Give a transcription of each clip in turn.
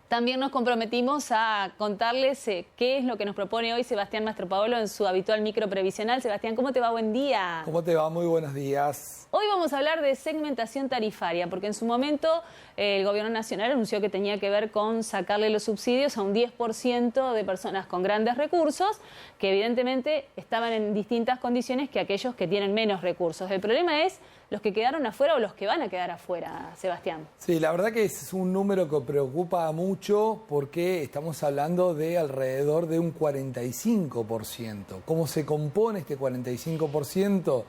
También nos comprometimos a contarles qué es lo que nos propone hoy Sebastián Mastropaolo en su habitual micro previsional. Sebastián, ¿cómo te va? Buen día. ¿Cómo te va? Muy buenos días. Hoy vamos a hablar de segmentación tarifaria, porque en su momento el Gobierno Nacional anunció que tenía que ver con sacarle los subsidios a un 10% de personas con grandes recursos, que evidentemente estaban en distintas condiciones que aquellos que tienen menos recursos. El problema es los que quedaron afuera o los que van a quedar afuera, Sebastián. Sí, la verdad que es un número que preocupa mucho porque estamos hablando de alrededor de un 45%. ¿Cómo se compone este 45%?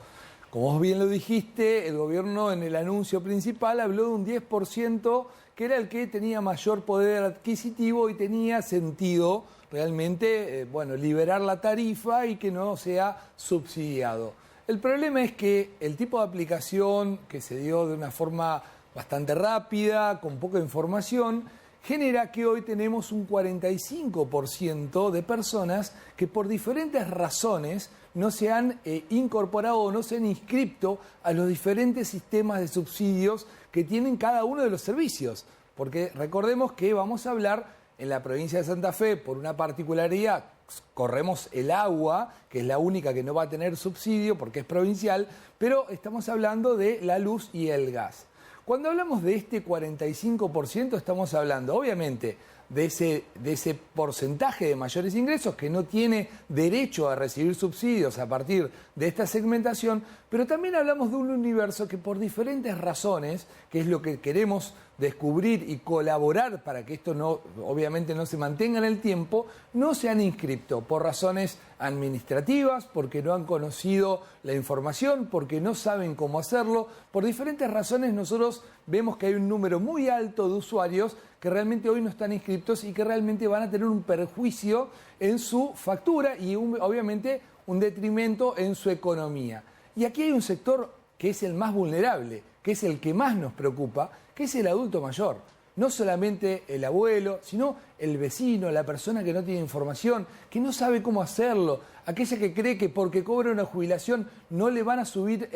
Como vos bien lo dijiste, el gobierno en el anuncio principal habló de un 10% que era el que tenía mayor poder adquisitivo y tenía sentido realmente, liberar la tarifa y que no sea subsidiado. El problema es que el tipo de aplicación que se dio de una forma bastante rápida, con poca información, genera que hoy tenemos un 45% de personas que por diferentes razones no se han incorporado o no se han inscrito a los diferentes sistemas de subsidios que tienen cada uno de los servicios. Porque recordemos que vamos a hablar en la provincia de Santa Fe, por una particularidad, corremos el agua, que es la única que no va a tener subsidio porque es provincial, pero estamos hablando de la luz y el gas. Cuando hablamos de este 45%, estamos hablando, obviamente, de ese porcentaje de mayores ingresos que no tiene derecho a recibir subsidios a partir de esta segmentación, pero también hablamos de un universo que por diferentes razones, que es lo que queremos descubrir y colaborar para que esto obviamente no se mantenga en el tiempo, no se han inscrito por razones administrativas, porque no han conocido la información, porque no saben cómo hacerlo. Por diferentes razones nosotros vemos que hay un número muy alto de usuarios que realmente hoy no están inscritos y que realmente van a tener un perjuicio en su factura y obviamente un detrimento en su economía. Y aquí hay un sector que es el más vulnerable, que es el que más nos preocupa, que es el adulto mayor. No solamente el abuelo, sino el vecino, la persona que no tiene información, que no sabe cómo hacerlo, aquella que cree que porque cobra una jubilación no le van a subir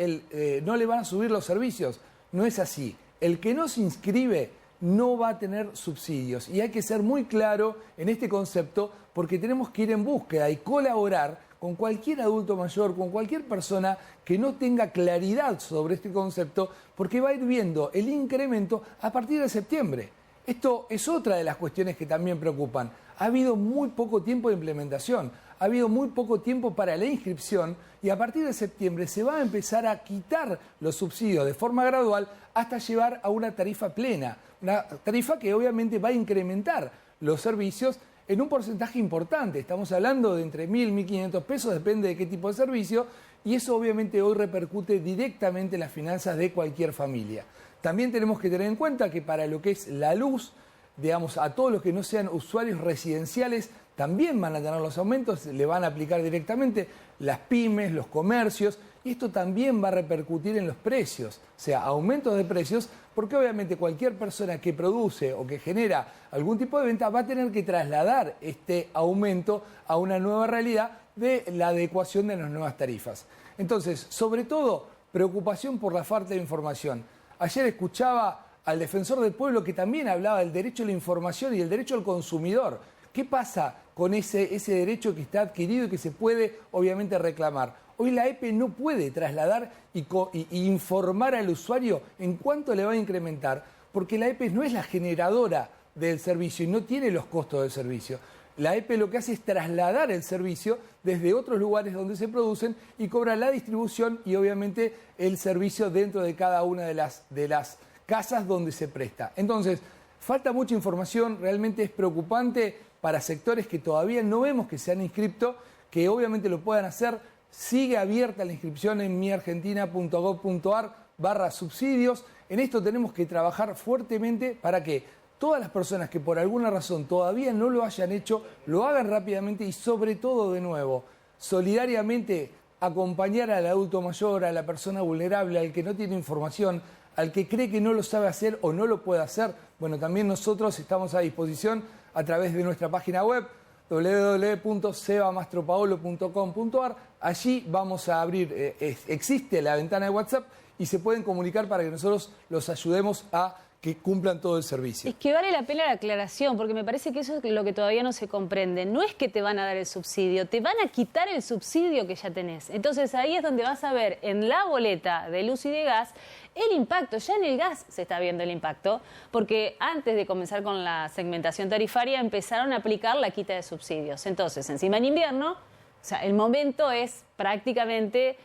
los servicios. No es así. El que no se inscribe no va a tener subsidios. Y hay que ser muy claro en este concepto porque tenemos que ir en búsqueda y colaborar con cualquier adulto mayor, con cualquier persona que no tenga claridad sobre este concepto, porque va a ir viendo el incremento a partir de septiembre. Esto es otra de las cuestiones que también preocupan. Ha habido muy poco tiempo de implementación, ha habido muy poco tiempo para la inscripción y a partir de septiembre se va a empezar a quitar los subsidios de forma gradual hasta llevar a una tarifa plena, una tarifa que obviamente va a incrementar los servicios en un porcentaje importante. Estamos hablando de entre 1.000 y 1.500 pesos, depende de qué tipo de servicio, y eso obviamente hoy repercute directamente en las finanzas de cualquier familia. También tenemos que tener en cuenta que para lo que es la luz, digamos, a todos los que no sean usuarios residenciales, también van a tener los aumentos, le van a aplicar directamente las pymes, los comercios, y esto también va a repercutir en los precios, o sea, aumentos de precios, porque obviamente cualquier persona que produce o que genera algún tipo de venta va a tener que trasladar este aumento a una nueva realidad de la adecuación de las nuevas tarifas. Entonces, sobre todo, preocupación por la falta de información. Ayer escuchaba al defensor del pueblo que también hablaba del derecho a la información y el derecho al consumidor. ¿Qué pasa con ese derecho que está adquirido y que se puede obviamente reclamar? Hoy la EPE no puede trasladar y informar al usuario en cuánto le va a incrementar, porque la EPE no es la generadora del servicio y no tiene los costos del servicio. La EPE lo que hace es trasladar el servicio desde otros lugares donde se producen y cobra la distribución y obviamente el servicio dentro de cada una de las casas donde se presta. Entonces, falta mucha información, realmente es preocupante para sectores que todavía no vemos que se han inscrito, que obviamente lo puedan hacer. Sigue abierta la inscripción en miargentina.gov.ar/subsidios. En esto tenemos que trabajar fuertemente para que todas las personas que por alguna razón todavía no lo hayan hecho, lo hagan rápidamente y sobre todo, de nuevo, solidariamente acompañar al adulto mayor, a la persona vulnerable, al que no tiene información, al que cree que no lo sabe hacer o no lo puede hacer. Bueno, también nosotros estamos a disposición a través de nuestra página web www.sebamastropaolo.com.ar. Allí vamos a abrir, existe la ventana de WhatsApp y se pueden comunicar para que nosotros los ayudemos a que cumplan todo el servicio. Es que vale la pena la aclaración, porque me parece que eso es lo que todavía no se comprende. No es que te van a dar el subsidio, te van a quitar el subsidio que ya tenés. Entonces ahí es donde vas a ver en la boleta de luz y de gas el impacto. Ya en el gas se está viendo el impacto, porque antes de comenzar con la segmentación tarifaria empezaron a aplicar la quita de subsidios. Entonces, encima en invierno, o sea, el momento es prácticamente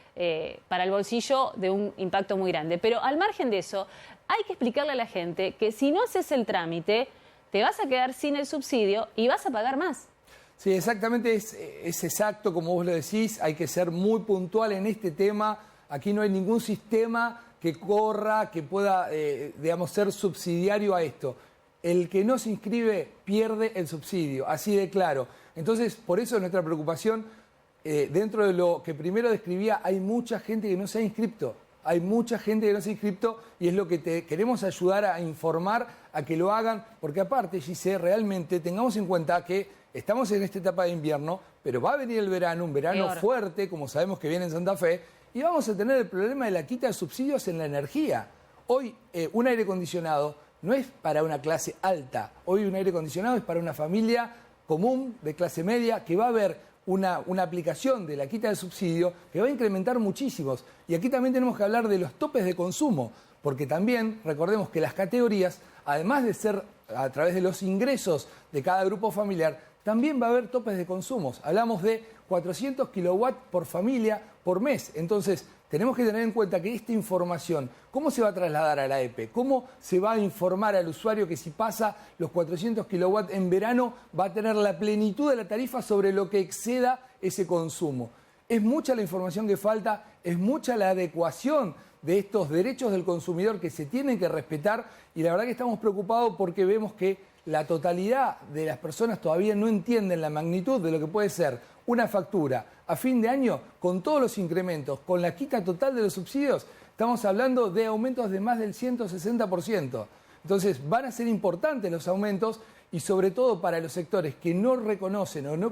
para el bolsillo de un impacto muy grande. Pero al margen de eso, hay que explicarle a la gente que si no haces el trámite, te vas a quedar sin el subsidio y vas a pagar más. Sí, exactamente, es exacto como vos lo decís, hay que ser muy puntual en este tema. Aquí no hay ningún sistema que corra, que pueda, digamos, ser subsidiario a esto. El que no se inscribe pierde el subsidio, así de claro. Entonces, por eso nuestra preocupación, dentro de lo que primero describía, hay mucha gente que no se ha inscrito. Hay mucha gente que no se ha inscrito y es lo que queremos ayudar a informar, a que lo hagan, porque aparte, Gise, realmente tengamos en cuenta que estamos en esta etapa de invierno, pero va a venir el verano, un verano fuerte, como sabemos que viene en Santa Fe, y vamos a tener el problema de la quita de subsidios en la energía. Hoy un aire acondicionado no es para una clase alta, hoy un aire acondicionado es para una familia común de clase media que va a ver una aplicación de la quita del subsidio que va a incrementar muchísimos. Y aquí también tenemos que hablar de los topes de consumo, porque también recordemos que las categorías, además de ser a través de los ingresos de cada grupo familiar, también va a haber topes de consumos. Hablamos de 400 kilowatts por familia por mes. Entonces, tenemos que tener en cuenta que esta información, ¿cómo se va a trasladar a la EPE? ¿Cómo se va a informar al usuario que si pasa los 400 kilowatts en verano va a tener la plenitud de la tarifa sobre lo que exceda ese consumo? Es mucha la información que falta, es mucha la adecuación de estos derechos del consumidor que se tienen que respetar y la verdad que estamos preocupados porque vemos que la totalidad de las personas todavía no entienden la magnitud de lo que puede ser una factura a fin de año con todos los incrementos, con la quita total de los subsidios. Estamos hablando de aumentos de más del 160%. Entonces van a ser importantes los aumentos y sobre todo para los sectores que no reconocen o no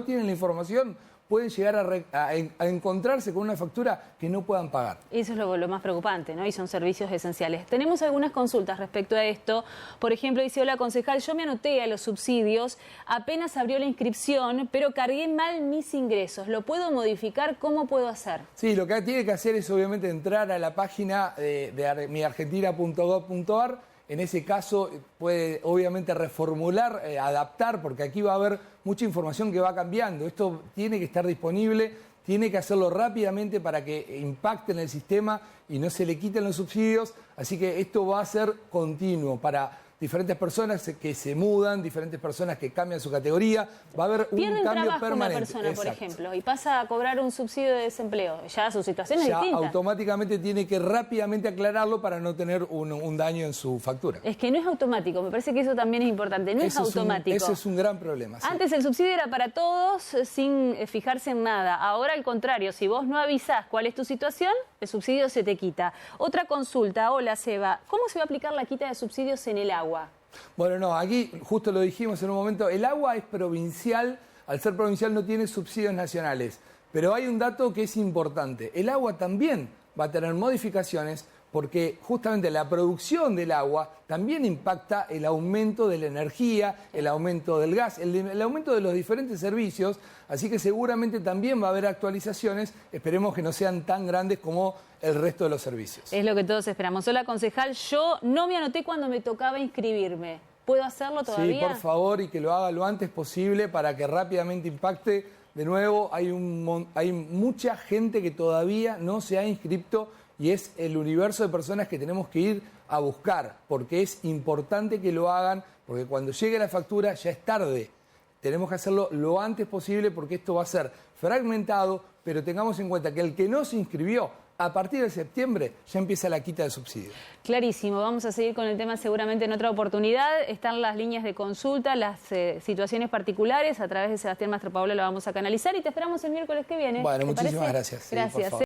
tienen la información, pueden llegar a encontrarse con una factura que no puedan pagar. Eso es lo más preocupante, ¿no? Y son servicios esenciales. Tenemos algunas consultas respecto a esto. Por ejemplo, dice, hola concejal, yo me anoté a los subsidios, apenas abrió la inscripción, pero cargué mal mis ingresos. ¿Lo puedo modificar? ¿Cómo puedo hacer? Sí, lo que tiene que hacer es obviamente entrar a la página de miargentina.gov.ar. En ese caso puede obviamente reformular, adaptar, porque aquí va a haber mucha información que va cambiando. Esto tiene que estar disponible, tiene que hacerlo rápidamente para que impacte en el sistema y no se le quiten los subsidios. Así que esto va a ser continuo para diferentes personas que se mudan, diferentes personas que cambian su categoría. Va a haber un cambio permanente. Una persona, por ejemplo, y pasa a cobrar un subsidio de desempleo. Ya su situación es distinta. Automáticamente tiene que rápidamente aclararlo para no tener un daño en su factura. Es que no es automático, me parece que eso también es importante. No es automático. Ese es un gran problema. Sí. Antes el subsidio era para todos sin fijarse en nada. Ahora al contrario, si vos no avisás cuál es tu situación, el subsidio se te quita. Otra consulta, hola Seba, ¿cómo se va a aplicar la quita de subsidios en el agua? Bueno, no, aquí justo lo dijimos en un momento, el agua es provincial, al ser provincial no tiene subsidios nacionales, pero hay un dato que es importante, el agua también va a tener modificaciones porque justamente la producción del agua también impacta el aumento de la energía, el aumento del gas, el aumento de los diferentes servicios, así que seguramente también va a haber actualizaciones, esperemos que no sean tan grandes como el resto de los servicios. Es lo que todos esperamos. Hola concejal, yo no me anoté cuando me tocaba inscribirme. ¿Puedo hacerlo todavía? Sí, por favor, y que lo haga lo antes posible para que rápidamente impacte. De nuevo, hay mucha gente que todavía no se ha inscrito y es el universo de personas que tenemos que ir a buscar, porque es importante que lo hagan, porque cuando llegue la factura ya es tarde. Tenemos que hacerlo lo antes posible porque esto va a ser fragmentado, pero tengamos en cuenta que el que no se inscribió, a partir de septiembre ya empieza la quita de subsidio. Clarísimo, vamos a seguir con el tema seguramente en otra oportunidad. Están las líneas de consulta, las situaciones particulares, a través de Sebastián Mastropaola lo vamos a canalizar y te esperamos el miércoles que viene. Bueno, muchísimas gracias. Gracias. Sí,